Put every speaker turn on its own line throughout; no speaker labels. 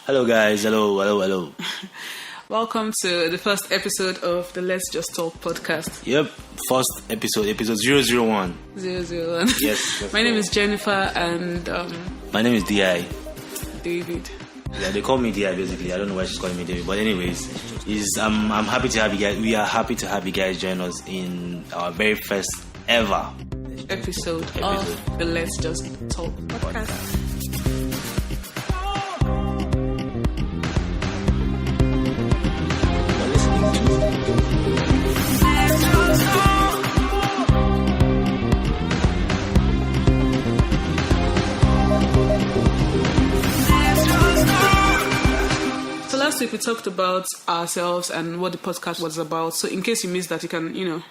Hello guys, hello.
Welcome to the first episode of the Let's Just Talk podcast.
Yep, first episode 001.
001.
Yes.
My name is Jennifer and
My name is D.I.
David.
Yeah, they call me D.I. basically. I don't know why she's calling me David. But anyways, I'm happy to have you guys. We are happy to have you guys join us in our very first ever
episode. Of the Let's Just Talk podcast. Last week we talked about ourselves and what the podcast was about. So in case you missed that, you can,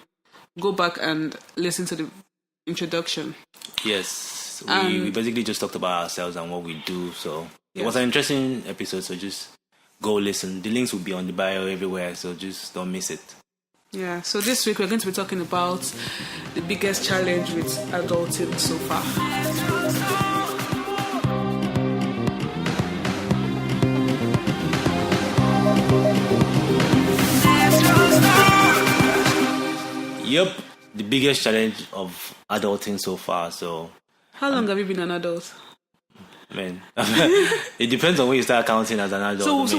go back and listen to the introduction.
Yes. We basically just talked about ourselves and what we do. So It was an interesting episode. So just go listen. The links will be on the bio everywhere. So just don't miss it.
Yeah. So this week we're going to be talking about the biggest challenge with adulting so far.
Yep, the biggest challenge of adulting so far. So,
how long have you been an adult?
Man, it depends on when you start counting as an adult.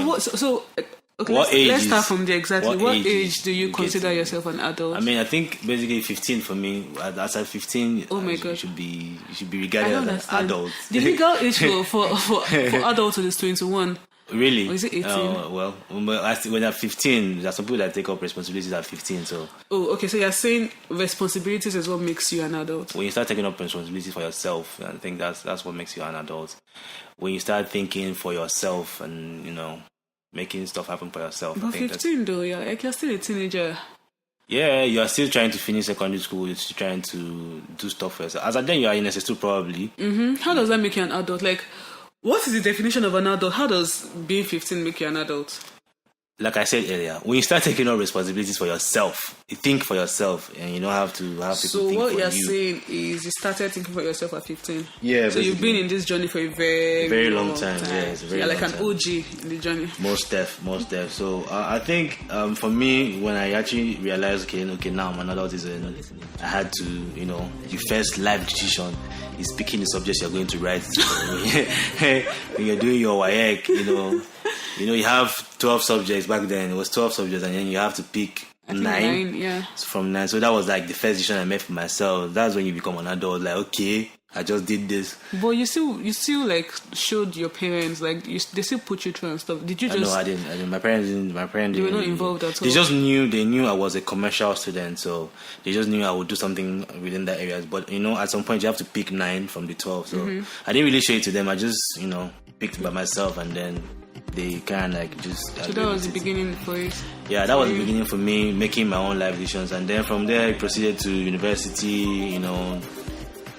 Let's start from there exactly. What age do you consider yourself an adult?
I think basically 15 for me. As at 15,
oh my God,
you should be regarded as an adult.
The legal age for adults is 21.
Really?
Or is it 18?
Well, when you're 15, there are some people that take up responsibilities at 15. So.
Oh, okay. So you're saying responsibilities is what makes you an adult.
When you start taking up responsibilities for yourself, I think that's what makes you an adult. When you start thinking for yourself and making stuff happen for yourself.
But 15 though, you're still a teenager.
Yeah, you are still trying to finish secondary school. You're still trying to do stuff for yourself. As at then, you are in SS2 probably.
Mm-hmm. How does that make you an adult? Like, what is the definition of an adult? How does being 15 make you an adult?
Like I said earlier, when you start taking on responsibilities for yourself, you think for yourself, and you don't have to have people think for you. So
what you're saying is you started thinking for yourself at 15.
Yeah. So
basically. You've been in this journey for a very
long time. Yeah, it's a very
long
like
an
time.
OG in the journey.
Most def. So I think for me, when I actually realized, okay, now I'm an adult, I had to, the first life decision is picking the subjects you're going to write. When you're doing your WAEC, you have 12 subjects back then. It was 12 subjects, and then you have to pick 9.
Yeah.
From 9. So that was like the first decision I made for myself. That's when you become an adult. Like, okay, I just did this.
But you still like showed your parents, like they still put you through and stuff. Did you just?
No, I didn't. My parents didn't. They
were not involved at all.
They just knew. They knew I was a commercial student, so they just knew I would do something within that area. But at some point you have to pick 9 from the 12. So I didn't really show it to them. I just picked by myself, and then they kind of like just.
So that was the beginning for it.
Yeah, that was the beginning for me making my own life decisions, and then from there I proceeded to university.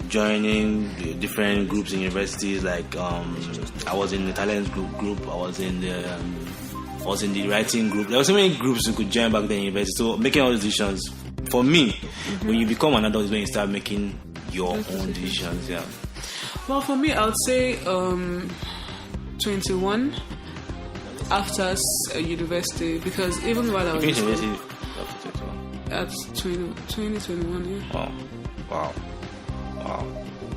Joining different groups in universities, like I was in the talent group. I was in the writing group. There were so many groups you could join back then in university. So making all those decisions, for me, when you become an adult is when you start making your own decisions. Yeah.
Well, for me, I would say 21 after university, because even while I was in
university
after 21. At 2021, yeah.
Wow.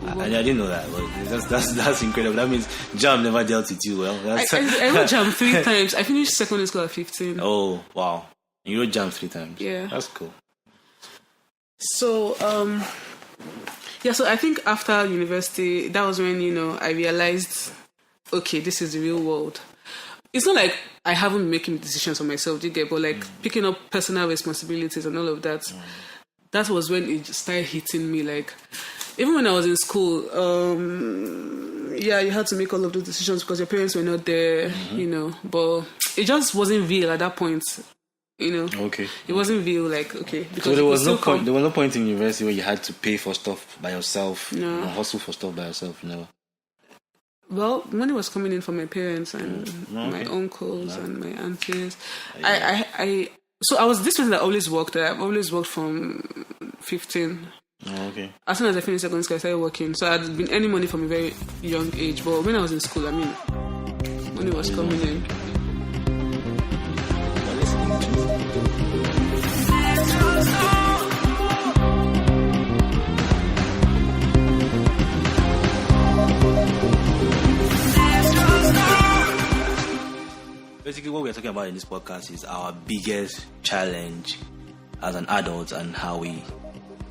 I didn't know that. But that's incredible. That means JAM never dealt with you well.
I wrote JAM 3 times. I finished secondary school at 15.
Oh, wow. You wrote JAM 3 times.
Yeah.
That's cool.
So, so I think after university, that was when, I realized, okay, this is the real world. It's not like I haven't been making decisions for myself, but like picking up personal responsibilities and all of that. That was when it started hitting me, like, even when I was in school, you had to make all of those decisions because your parents were not there, but it just wasn't real at that point,
Okay.
It wasn't real, like, okay. Because
so there was no point. There was no point in university where you had to pay for stuff by yourself, hustle for stuff by yourself,
Well, money was coming in from my parents and my uncles and my aunties. So I was this person that always worked. I've always worked from 15.
Oh, okay.
As soon as I finished secondary school, I started working. So I'd been earning money from a very young age. But when I was in school, money money was coming in.
Basically, what we're talking about in this podcast is our biggest challenge as an adult and how we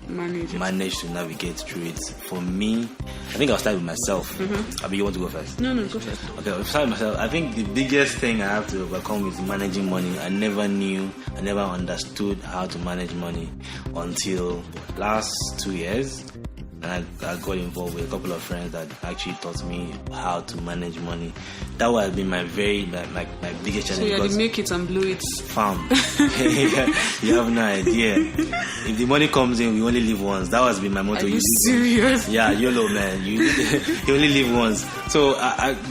manage to navigate through it. For me, I think I'll start with myself. Abi, you want to go first?
No, go first.
Okay, I'll start with myself. I think the biggest thing I have to overcome is managing money. I never understood how to manage money until last 2 years. And I got involved with a couple of friends that actually taught me how to manage money. That would have been my biggest challenge.
So you had to make it and blow it.
Fam. You have no idea. If the money comes in, we only live once. That was been my motto.
Are you serious?
Yeah, YOLO, man. You only live once. So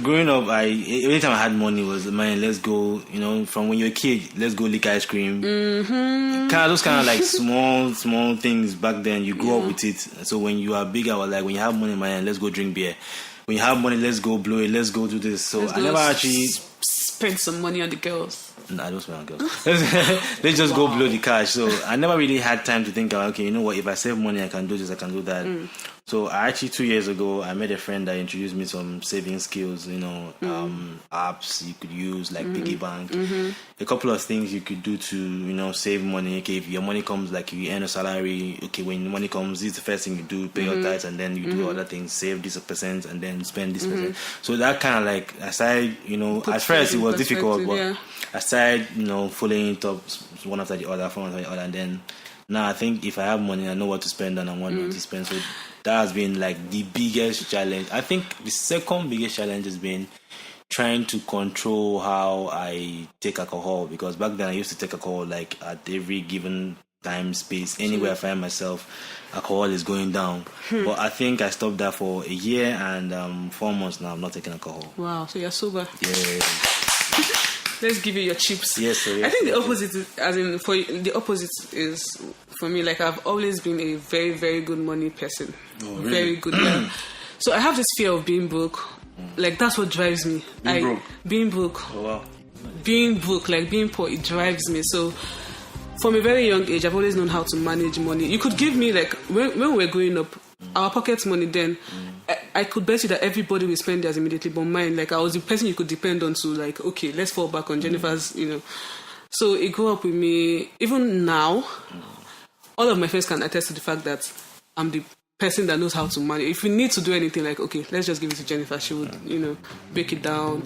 growing up, every time I had money was, man, let's go, from when you're a kid, let's go lick ice cream. Those kind of like small things back then, you grow up with it. So when you are bigger, or like when you have money, man, let's go drink beer. When you have money, let's go blow it, let's go do this. So I never actually
spend some money on the girls.
No, I don't spend on girls. Let's just go blow the cash. So I never really had time to think, okay, you know what, if I save money, I can do this, I can do that. So I actually 2 years ago, I met a friend that introduced me some saving skills, apps you could use like piggy bank, a couple of things you could do to, save money. Okay, if your money comes, like you earn a salary, okay, when the money comes, this is the first thing you do, pay your tithes, and then you do other things, save this percent, and then spend this percent. So that kind of like, aside, at first it was difficult, but I started, following it up one after the other, and then now I think if I have money, I know what to spend and I want what to spend. So that has been like the biggest challenge. I think the second biggest challenge has been trying to control how I take alcohol, because back then I used to take alcohol like at every given time, space, anywhere I find myself, alcohol is going down. But I think I stopped that for a year and 4 months now I'm not taking alcohol.
Wow, so you're sober.
Yeah.
Let's give you your chips.
Yes, sir. Yes,
I think the opposite is for me, like I've always been a very, very good money person.
Oh, really?
Very good. So I have this fear of being broke. Like that's what drives me. Being broke.
Oh, wow.
Being broke, like being poor, it drives me. So from a very young age, I've always known how to manage money. You could give me, like, when we were growing up, our pocket money then, I could bet you that everybody will spend theirs immediately, but mine, like, I was the person you could depend on to, like, okay, let's fall back on Jennifer's, So it grew up with me. Even now, all of my friends can attest to the fact that I'm the person that knows how to manage. If we need to do anything, like, okay, let's just give it to Jennifer. She would, break it down.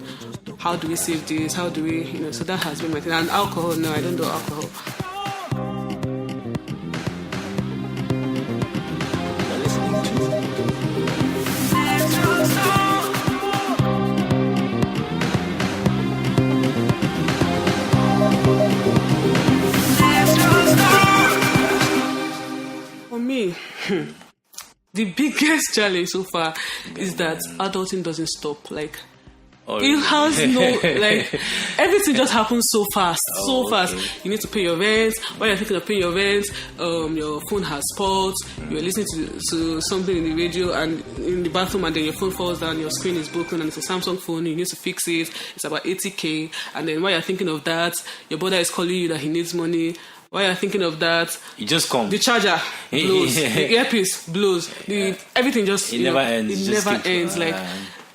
How do we save this? How do we, so that has been my thing. And alcohol, no, I don't do alcohol. For me, the biggest challenge so far is that adulting doesn't stop. Like, it has no, everything just happens so fast, fast. You need to pay your rent. While you're thinking of paying your rent, your phone has spots. You're listening to something in the radio and in the bathroom, and then your phone falls down, your screen is broken, and it's a Samsung phone. You need to fix it. It's about 80K. And then while you're thinking of that, your brother is calling you that he needs money. While you're thinking of that,
it just comes.
The charger blows, the earpiece blows, everything just
never ends.
It never ends. Like,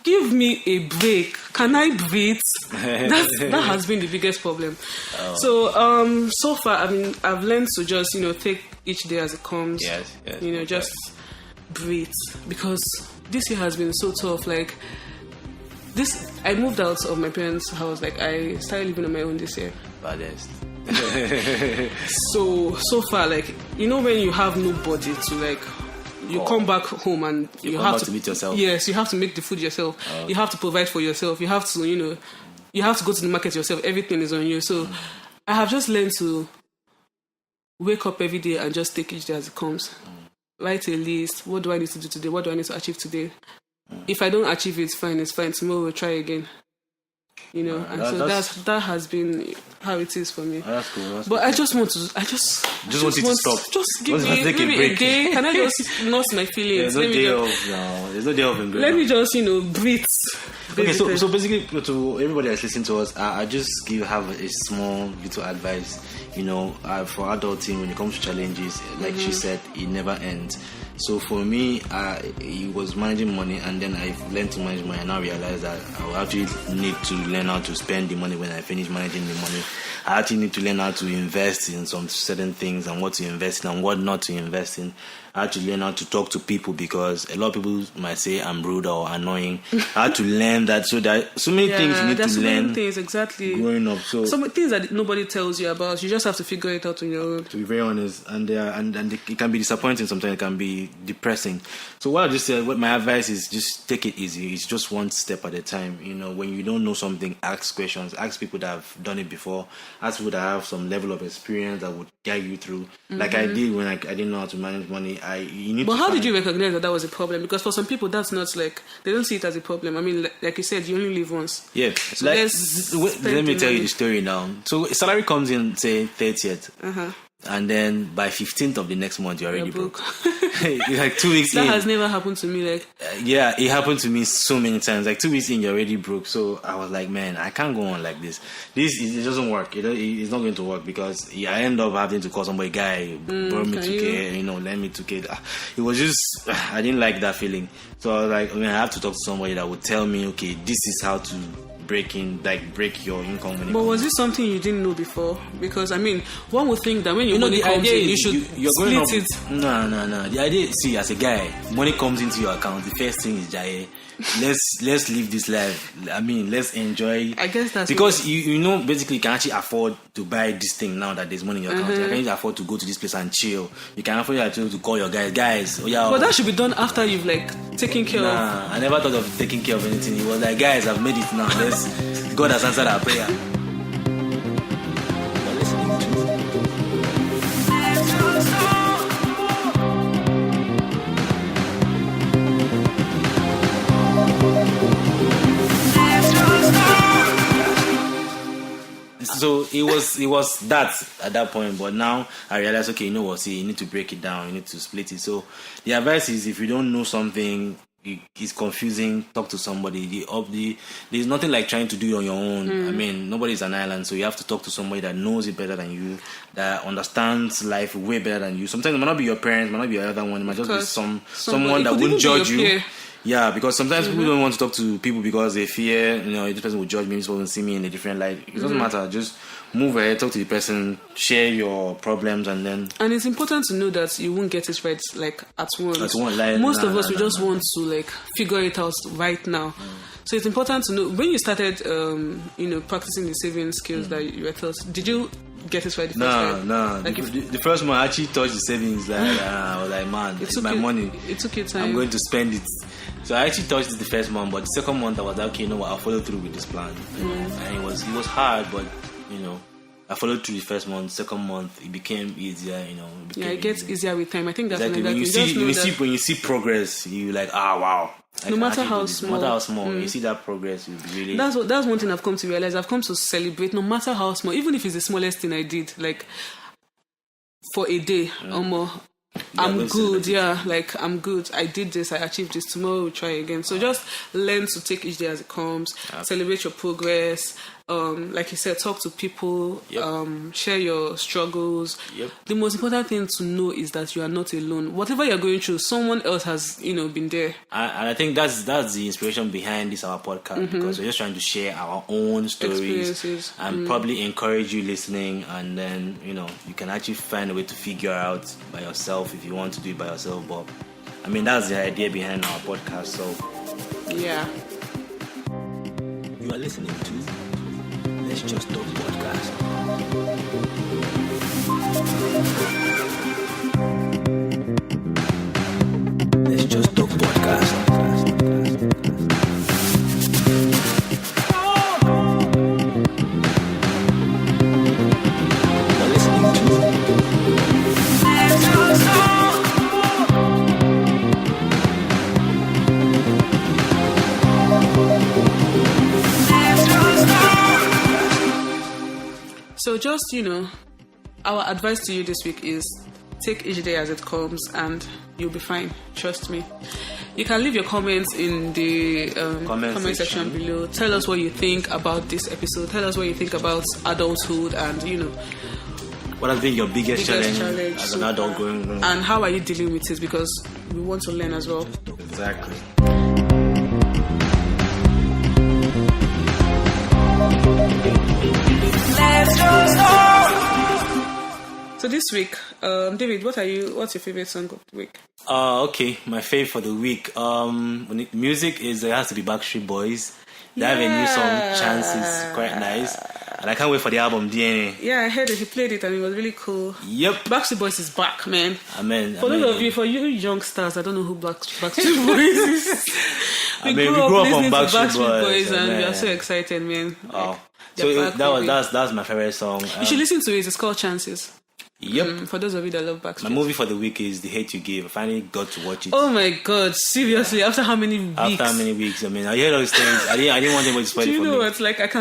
give me a break. Can I breathe? That has been the biggest problem. So far, I mean, I've learned to just take each day as it comes.
Yes.
Just breathe, because this year has been so tough. Like this, I moved out of my parents' house. Like I started living on my own this year.
Baddest.
so far, like when you have nobody to like, you come back home and you have
to meet yourself.
Yes, you have to make the food yourself. You have to provide for yourself. You have to you have to go to the market yourself. Everything is on you. So I have just learned to wake up every day and just take each day as it comes. Write a list. What do I need to do today? What do I need to achieve today? If I don't achieve it, fine. It's fine. Tomorrow we'll try again. And so that has been how it is for me.
That's cool.
But I just want to. I just
want it to stop.
Just give me a day. Can I just nurse my feelings?
There's no day off now. There's no day off in grade.
Let me just breathe.
Okay, so basically, to everybody that's listening to us, I just have a small little advice. For adulting, when it comes to challenges, like she said, it never ends. So for me, it was managing money, and then I learned to manage money. And I realized that I will actually need to learn how to spend the money when I finish managing the money. I actually need to learn how to invest in some certain things and what to invest in and what not to invest in. I had to learn how to talk to people because a lot of people might say I'm rude or annoying. I had to learn that. So many things you need to learn.
So many things, exactly.
Growing up, so
some things that nobody tells you about. You just have to figure it out on your own.
To be very honest, and it can be disappointing sometimes. It can be depressing. So what I just said, what my advice is, just take it easy. It's just one step at a time. When you don't know something, ask questions. Ask people that have done it before. Ask people that have some level of experience that would guide you through. Like I did when I didn't know how to manage money.
But how did you recognize that was a problem? Because for some people, that's not like, they don't see it as a problem. I mean, like you said, you only live once.
Yeah. So let me tell you the story now. So salary comes in, say, 30th. And then by 15th of the next month, you're already broke. Like 2 weeks
that
in.
That has never happened to me.
Yeah, it happened to me so many times. Like 2 weeks in, you're already broke. So I was like, man, I can't go on like this. It doesn't work. It's not going to work because I end up having to call somebody, guy, borrow me 2K, lend me 2K. It was just, I didn't like that feeling. So I was like, I have to talk to somebody that would tell me, okay, this is how to break your income.
But was this something you didn't know before? Because one would think that when your money comes in, you should split it.
No. The idea, see, as a guy, money comes into your account. The first thing is Jaye. Let's live this life. Let's enjoy.
I guess that's
because basically you can actually afford to buy this thing now that there's money in your account. You can actually afford to go to this place and chill. You can afford to call your guys. Oh yeah.
But that should be done after you've taken care of.
I never thought of taking care of anything. It was like, guys, I've made it now. God has answered our prayer. So it was that at that point, but now I realized, okay, you know what? See, you need to break it down. You need to split it. So the advice is, if you don't know something, it's confusing, talk to somebody. There's nothing like trying to do it on your own. Nobody's an island, so you have to talk to somebody that knows it better than you, that understands life way better than you. Sometimes it might not be your parents, it might not be another one, it might just be someone that wouldn't judge you. Peer. Yeah, because sometimes people don't want to talk to people because they fear, this person will judge me, this person will see me in a different light. It doesn't matter. Just move ahead, talk to the person, share your problems, and then. And
it's important to know that you won't get it right at once. Most of us, we just want to figure it out right now. So it's important to know when you started, practicing the saving skills that you were taught. Did you get it right the first time?
No. The first month I actually touched the savings. I was like, man, it's my money.
It took you time.
I'm going to spend it. So I actually touched it the first month, but the second month I was like, okay, I'll follow through with this plan. And it was hard, but I followed through the first month. Second month it became easier.
It gets easier with time. I think that's
exactly. When you see progress, you like, wow.
No matter how small,
you see that progress, you really.
That's one thing I've come to realize. I've come to celebrate, no matter how small, even if it's the smallest thing I did, for a day or more. I'm good, I'm good. I did this, I achieved this. Tomorrow we'll try again. So just learn to take each day as it comes. Celebrate your progress. Like you said, talk to people. Share your struggles. The most important thing to know is that you are not alone. Whatever you're going through, someone else has been there.
And I think that's the inspiration behind this our podcast, because we're just trying to share our own stories and probably encourage you listening, and then you can actually find a way to figure out by yourself if you want to do it by yourself. But that's the idea behind our podcast. So you are listening to Let's Just Talk podcast. Let's Just Talk podcast.
So just, our advice to you this week is take each day as it comes and you'll be fine. Trust me. You can leave your comments in the comment section below. Tell us what you think about this episode. Tell us what you think about adulthood and,
what has been your biggest challenge as an adult going on?
And how are you dealing with it? Because we want to learn as well.
Exactly.
So this week, David, what's your favorite song of the week?
Okay, my favorite for the week. Music is it has to be Backstreet Boys. They have a new song, Chances, quite nice. And I can't wait for the album DNA.
Yeah, I heard it. He played it and it was really cool.
Yep.
Backstreet Boys is back, man.
Amen.
For you youngsters, I don't know who Backstreet Boys is.
We grew up on Backstreet Boys
and we are so excited, man.
Oh. So that's my favorite song.
You should listen to it. It's called Chances.
Yep.
For those of you that love Backstreet.
My movie for the week is The Hate You Give. I finally got to watch it.
Oh my god, seriously, after how many weeks?
After how many weeks? I mean, I heard all these things. I didn't want anybody to spoil it for me.
Do you know what? Like,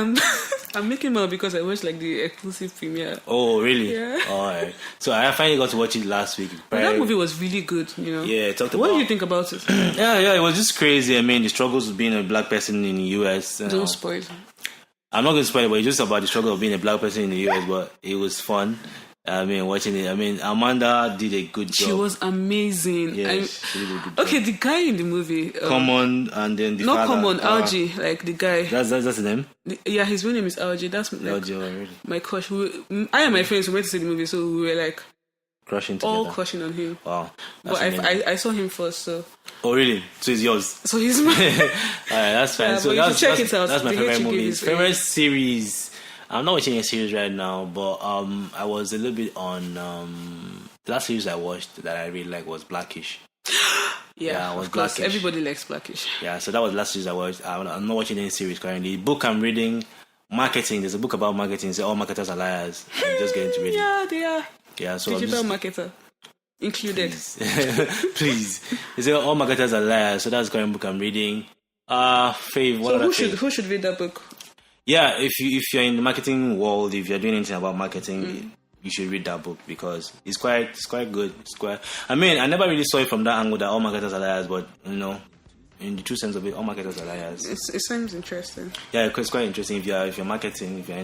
I'm making more because I watched like the exclusive premiere.
Oh, really?
Yeah.
Alright. So I finally got to watch it last week.
But that movie was really good,
Yeah,
What do you think about it?
Yeah, it was just crazy. I mean, the struggles of being a black person in the US.
Don't spoil it.
I'm not going to spoil it, but it's just about the struggle of being a black person in the US, but it was fun. I mean, watching it. I mean, Amanda did a good job.
She was amazing.
Yeah, she did a good job.
Okay, the guy in the movie.
Common, and then the
not
father.
Common, Algie, like the guy.
That's his name?
Yeah, his real name is Algie. That's like,
Algie, really?
My crush. I and my friends went to see the movie, so we were like
crushing together.
all crushing on him.
Wow.
But I saw him first, so.
Oh, really? So it's yours?
So he's mine.
Alright, that's fine.
Yeah,
so
check it out.
That's my favorite movie. Favorite
age.
series. I'm not watching a series right now, but I was a little bit on the last series I watched that I really liked was Blackish.
Yeah,
it was
of course.
Blackish.
Everybody likes Blackish.
Yeah, so that was the last series I watched. I'm not watching any series currently. The book I'm reading, Marketing. There's a book about marketing. It's all marketers are liars. I'm just getting to read it.
Yeah, they are.
Yeah, so
Digital marketer included.
Please. It's all marketers are liars. So that's the current book I'm reading. Fave.
So who should read that book?
Yeah, if you're in the marketing world, if you're doing anything about marketing, you should read that book because it's quite good. I mean, I never really saw it from that angle that all marketers are liars, but in the true sense of it, all marketers are liars.
It seems interesting.
Yeah, it's quite interesting. If you're in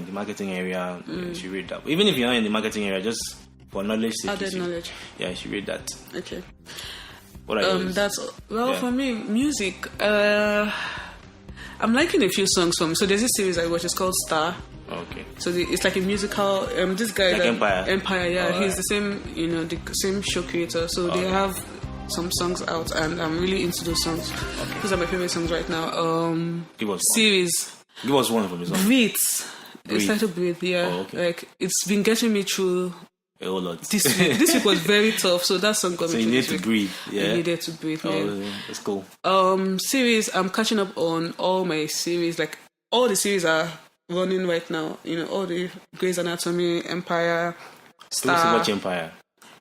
the marketing area, you should read that. Even if you're not in the marketing area, just for knowledge.
Added knowledge.
Yeah, you should read that.
Okay.
What are yours?
For me, music. I'm liking a few songs from. So there's this series I watch. It's called Star.
Okay.
So it's like a musical. This guy,
like
Empire. Yeah, he's the same. The same show creator. So they have some songs out, and I'm really into those songs. Okay. Those are my favorite songs right now.
Give us
series.
Give us one from his song.
Breathe. It's titled Breathe. Yeah.
Oh, okay.
Like it's been getting me through.
A whole lot.
This week was very tough, so that song got me.
So you need to breathe. Yeah.
I needed to breathe.
Oh, yeah. That's cool.
Series. I'm catching up on all my series. Like all the series are running right now. All the Grey's Anatomy, Empire, Star.
So watch Empire.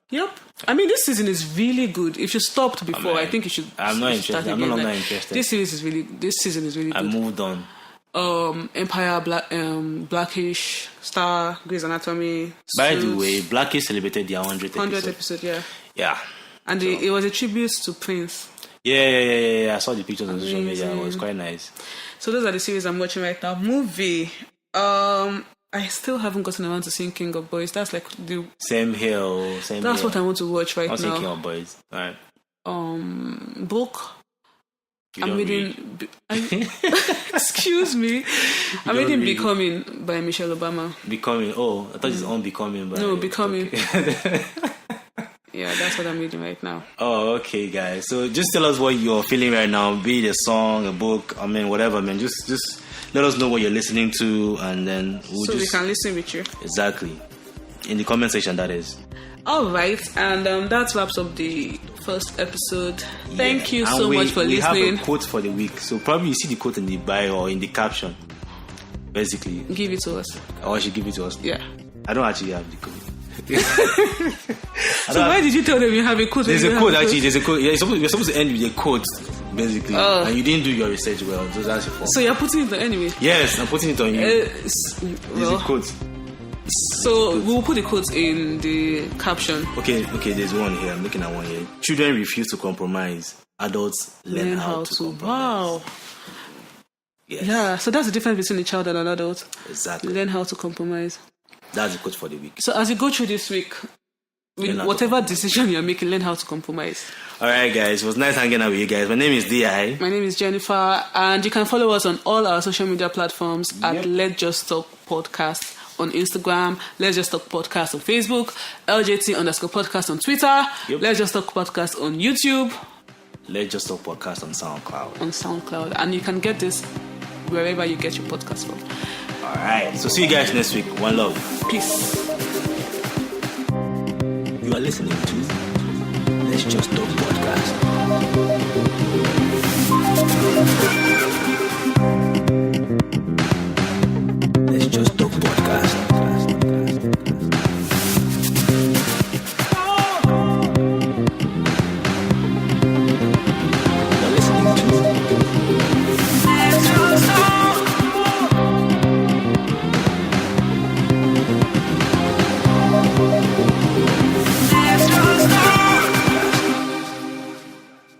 Yep. I mean, this season is really good. If you stopped before, I think you should.
I'm not interested. I'm no longer interested.
This season is really good.
I moved on.
Empire, Blackish, Star, Grey's Anatomy.
By the way, Blackish celebrated their 100th
episode. Yeah.
Yeah.
And it was a tribute to Prince.
Yeah. I saw the pictures on social media. It was quite nice.
So those are the series I'm watching right now. Movie. I still haven't gotten around to seeing King of Boys. That's like the
same here.
That's what I want to watch right now.
I'll King of Boys. All right.
Book. I'm reading. Excuse me. I'm reading Becoming by Michelle Obama.
Becoming. Oh, I thought it's Unbecoming.
No, Becoming. Okay. Yeah, that's what I'm reading right now.
Oh, okay, guys. So just tell us what you're feeling right now. Be it a song, a book, I mean, whatever, man. Just let us know what you're listening to, and then
we can listen with you.
Exactly. In the comment section, that is.
All right, and that wraps up the first episode. Thank you so much for listening.
We have a quote for the week, so probably you see the quote in the bio or in the caption. Basically,
give it to us.
Or I should give it to us.
Yeah.
I don't actually have the quote.
So why did you tell them you have a quote?
There's a quote actually. There's a quote. Yeah, you're supposed to end with a quote, basically, and you didn't do your research well. So that's your fault.
So you're putting it on anyway.
Yes, I'm putting it on you. There's a quote.
So we'll put the quotes in the caption.
Okay. There's one here. I'm looking at one here. Children refuse to compromise. adults learn how to compromise.
Wow.
Yes.
Yeah, so that's the difference between a child and an adult.
Exactly.
Learn how to compromise.
That's the quote for the week.
So as you go through this week, with whatever decision you're making, learn how to compromise.
All right, guys. It was nice hanging out with you guys. My name is D.I.
My name is Jennifer, and you can follow us on all our social media platforms at Let's Just Talk Podcast on Instagram, Let's Just Talk Podcast on Facebook, LJT_podcast on Twitter, Let's Just Talk Podcast on YouTube.
Let's Just Talk Podcast on SoundCloud. And you can get this wherever you get your podcast from. All right. So see you guys next week. One love.
Peace.
You are listening to Let's Just Talk Podcast.